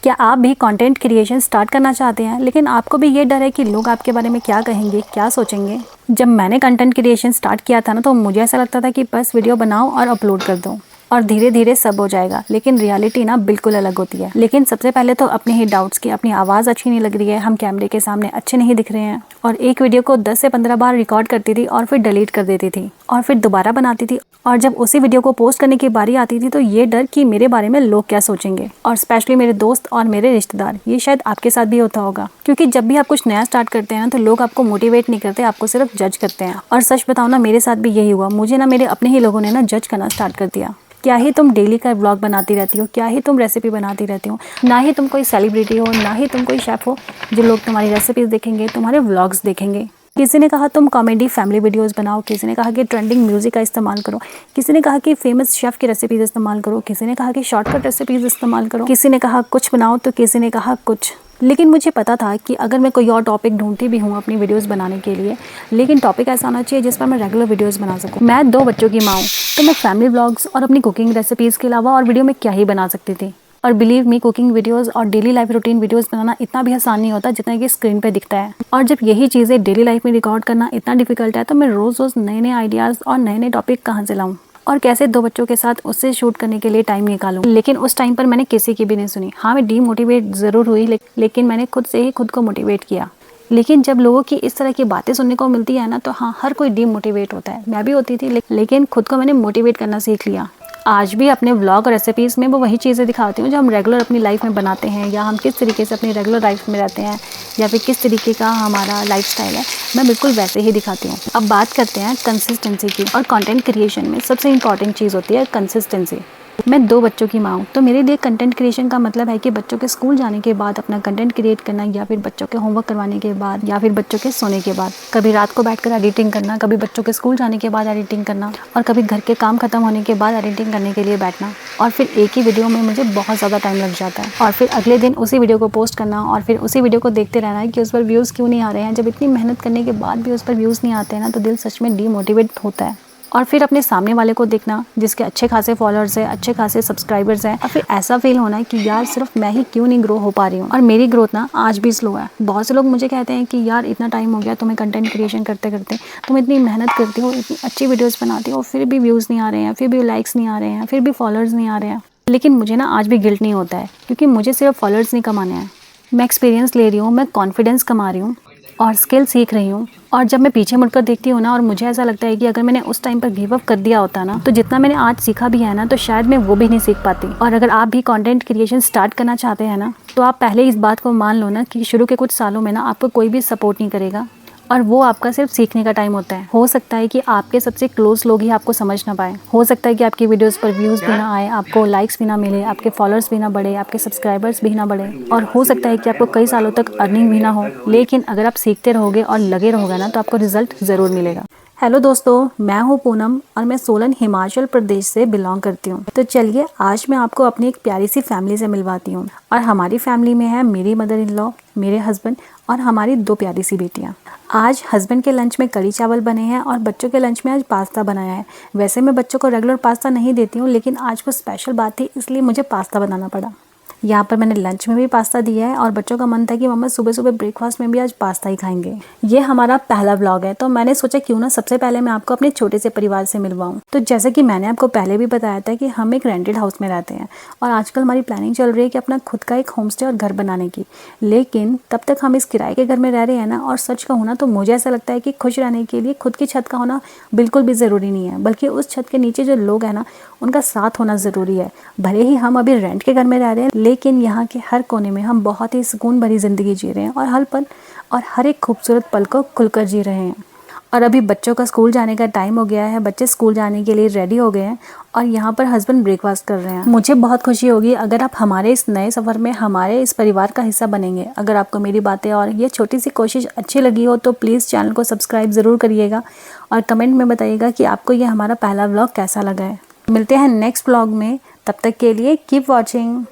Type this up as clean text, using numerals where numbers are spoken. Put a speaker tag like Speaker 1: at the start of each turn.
Speaker 1: क्या आप भी कंटेंट क्रिएशन स्टार्ट करना चाहते हैं, लेकिन आपको भी ये डर है कि लोग आपके बारे में क्या कहेंगे, क्या सोचेंगे? जब मैंने कंटेंट क्रिएशन स्टार्ट किया था ना, तो मुझे ऐसा लगता था कि बस वीडियो बनाओ और अपलोड कर दो और धीरे धीरे सब हो जाएगा। लेकिन रियलिटी ना बिल्कुल अलग होती है। लेकिन सबसे पहले तो अपने ही डाउट्स की, अपनी आवाज़ अच्छी नहीं लग रही है, हम कैमरे के सामने अच्छे नहीं दिख रहे हैं, और एक वीडियो को 10 से 15 बार रिकॉर्ड करती थी और फिर डिलीट कर देती थी और फिर दोबारा बनाती थी। और जब उसी वीडियो को पोस्ट करने की बारी आती थी तो ये डर कि मेरे बारे में लोग क्या सोचेंगे, और स्पेशली मेरे दोस्त और मेरे रिश्तेदार। ये शायद आपके साथ भी होता होगा, क्योंकि जब भी आप कुछ नया स्टार्ट करते हैं ना, तो लोग आपको मोटिवेट नहीं करते, आपको सिर्फ जज करते हैं। और सच बताओ ना, मेरे साथ भी यही हुआ। मुझे ना मेरे अपने ही लोगों ने ना जज करना स्टार्ट कर दिया। क्या ही तुम डेली का व्लॉग बनाती रहती हो, क्या ही तुम रेसिपी बनाती रहती हो, ना ही तुम कोई सेलिब्रिटी हो, ना ही तुम कोई शेफ़ हो जो लोग तुम्हारी रेसिपीज़ देखेंगे, तुम्हारे व्लॉग्स देखेंगे। किसी ने कहा तुम कॉमेडी फैमिली वीडियोस बनाओ, किसी ने कहा कि ट्रेंडिंग म्यूजिक का इस्तेमाल करो, किसी ने कहा कि फेमस शेफ़ की रेसिपीज़ इस्तेमाल करो, किसी ने कहा कि शॉर्टकट रेसिपीज़ इस्तेमाल करो, किसी ने कहा कुछ बनाओ तो किसी ने कहा कुछ। लेकिन मुझे पता था कि अगर मैं कोई और टॉपिक ढूंढती भी हूँ अपनी वीडियोस बनाने के लिए, लेकिन टॉपिक ऐसा होना चाहिए जिस पर मैं रेगुलर वीडियोस बना सकूँ। मैं 2 बच्चों की माँ हूँ, तो मैं फैमिली व्लॉग्स और अपनी कुकिंग रेसिपीज़ के अलावा और वीडियो में क्या ही बना सकती थी। और बिलीव मी, कुकिंग वीडियोस और डेली लाइफ रूटीन वीडियोस बनाना इतना भी आसान नहीं होता जितना कि स्क्रीन पे दिखता है। और जब यही चीज़ें डेली लाइफ में रिकॉर्ड करना इतना डिफिकल्ट है, तो मैं रोज़ रोज़ नए नए आइडियाज़ और नए नए टॉपिक कहाँ से लाऊं, और कैसे 2 बच्चों के साथ उससे शूट करने के लिए टाइम निकालूं। लेकिन उस टाइम पर मैंने किसी की भी नहीं सुनी। हाँ, मैं डीमोटिवेट ज़रूर हुई, लेकिन मैंने खुद से ही खुद को मोटिवेट किया। लेकिन जब लोगों की इस तरह की बातें सुनने को मिलती है ना, तो हाँ, हर कोई डीमोटिवेट होता है। मैं भी होती थी, लेकिन खुद को मैंने मोटिवेट करना सीख लिया। आज भी अपने व्लॉग और रेसिपीज़ में वो वही चीज़ें दिखाती हूँ जो हम रेगुलर अपनी लाइफ में बनाते हैं, या हम किस तरीके से अपनी रेगुलर लाइफ में रहते हैं, या फिर किस तरीके का हमारा लाइफस्टाइल है, मैं बिल्कुल वैसे ही दिखाती हूँ। अब बात करते हैं कंसिस्टेंसी की। और कंटेंट क्रिएशन में सबसे इंपॉर्टेंट चीज़ होती है कंसिस्टेंसी। मैं 2 बच्चों की माँ हूँ, तो मेरे लिए कंटेंट क्रिएशन का मतलब है कि बच्चों के स्कूल जाने के बाद अपना कंटेंट क्रिएट करना, या फिर बच्चों के होमवर्क करवाने के बाद, या फिर बच्चों के सोने के बाद। कभी रात को बैठकर एडिटिंग करना, कभी बच्चों के स्कूल जाने के बाद एडिटिंग करना, और कभी घर के काम खत्म होने के बाद एडिटिंग करने के लिए बैठना। और फिर एक ही वीडियो में मुझे बहुत ज़्यादा टाइम लग जाता है, और फिर अगले दिन उसी वीडियो को पोस्ट करना, और फिर उसी वीडियो को देखते रहना है कि उस पर व्यूज़ क्यों नहीं आ रहे हैं। जब इतनी मेहनत करने के बाद भी उस पर व्यूज़ नहीं आते हैं ना, तो दिल सच में डीमोटिवेट होता है। और फिर अपने सामने वाले को देखना जिसके अच्छे खासे फॉलोअर्स है, अच्छे खासे सब्सक्राइबर्स हैं, और फिर ऐसा फील होना है कि यार सिर्फ मैं ही क्यों नहीं ग्रो हो पा रही हूँ। और मेरी ग्रोथ ना आज भी स्लो है। बहुत से लोग मुझे कहते हैं कि यार इतना टाइम हो गया तुम्हें कंटेंट क्रिएशन करते करते, तुम इतनी मेहनत करती हो, इतनी अच्छी वीडियोज़ बनाती हो, फिर भी व्यूज़ नहीं आ रहे हैं, फिर भी लाइक्स नहीं आ रहे हैं, फिर भी फॉलोअर्स नहीं आ रहे हैं। लेकिन मुझे ना आज भी गिल्ट नहीं होता है, क्योंकि मुझे सिर्फ फॉलोअर्स नहीं कमाने हैं। मैं एक्सपीरियंस ले रही हूँ, मैं कॉन्फिडेंस कमा रही हूँ और स्किल सीख रही हूँ। और जब मैं पीछे मुड़कर देखती हूँ ना, और मुझे ऐसा लगता है कि अगर मैंने उस टाइम पर गिव अप कर दिया होता ना, तो जितना मैंने आज सीखा भी है ना, तो शायद मैं वो भी नहीं सीख पाती। और अगर आप भी कंटेंट क्रिएशन स्टार्ट करना चाहते हैं ना, तो आप पहले इस बात को मान लो ना कि शुरू के कुछ सालों में ना आपको कोई भी सपोर्ट नहीं करेगा, और वो आपका सिर्फ सीखने का टाइम होता है। हो सकता है कि आपके सबसे क्लोज लोग ही आपको समझ ना पाए, हो सकता है कि आपकी वीडियोस पर व्यूज़ भी ना आए, आपको लाइक्स भी ना मिले, आपके फॉलोअर्स भी ना बढ़े, आपके सब्सक्राइबर्स भी ना बढ़े, और हो सकता है कि आपको कई सालों तक अर्निंग भी ना हो। लेकिन अगर आप सीखते रहोगे और लगे रहोगे ना, तो आपको रिजल्ट ज़रूर मिलेगा। हेलो दोस्तों, मैं हूँ पूनम, और मैं सोलन हिमाचल प्रदेश से बिलोंग करती हूँ। तो चलिए आज मैं आपको अपनी एक प्यारी सी फैमिली से मिलवाती हूँ। और हमारी फैमिली में है मेरी मदर इन लॉ, मेरे हस्बैंड और हमारी 2 प्यारी सी बेटियाँ। आज हस्बैंड के लंच में कढ़ी चावल बने हैं, और बच्चों के लंच में आज पास्ता बनाया है। वैसे मैं बच्चों को रेगुलर पास्ता नहीं देती हूँ, लेकिन आज कुछ स्पेशल बात थी, इसलिए मुझे पास्ता बनाना पड़ा। यहाँ पर मैंने लंच में भी पास्ता दिया है, और बच्चों का मन था कि मम्मा सुबह सुबह ब्रेकफास्ट में भी आज पास्ता ही खाएंगे। ये हमारा पहला व्लॉग है, तो मैंने सोचा क्यों ना सबसे पहले मैं आपको अपने छोटे से परिवार से मिलवाऊँ। तो जैसे कि मैंने आपको पहले भी बताया था कि हम एक रेंटेड हाउस में रहते हैं, और आजकल हमारी प्लानिंग चल रही है कि अपना खुद का एक होम स्टे और घर बनाने की। लेकिन तब तक हम इस किराए के घर में रह रहे हैं ना, और सच कहूँ ना तो मुझे ऐसा लगता है कि खुश रहने के लिए खुद की छत का होना बिल्कुल भी ज़रूरी नहीं है, बल्कि उस छत के नीचे जो लोग हैं ना, उनका साथ होना ज़रूरी है। भले ही हम अभी रेंट के घर में रह रहे हैं, लेकिन यहाँ के हर कोने में हम बहुत ही सुकून भरी ज़िंदगी जी रहे हैं, और हर पल और हर एक खूबसूरत पल को खुलकर जी रहे हैं। और अभी बच्चों का स्कूल जाने का टाइम हो गया है, बच्चे स्कूल जाने के लिए रेडी हो गए हैं, और यहाँ पर हस्बैंड ब्रेकफास्ट कर रहे हैं। मुझे बहुत खुशी होगी अगर आप हमारे इस नए सफ़र में हमारे इस परिवार का हिस्सा बनेंगे। अगर आपको मेरी बातें और ये छोटी सी कोशिश अच्छी लगी हो, तो प्लीज़ चैनल को सब्सक्राइब ज़रूर करिएगा, और कमेंट में बताइएगा कि आपको ये हमारा पहला व्लॉग कैसा लगा है। मिलते हैं नेक्स्ट व्लॉग में, तब तक के लिए कीप वॉचिंग।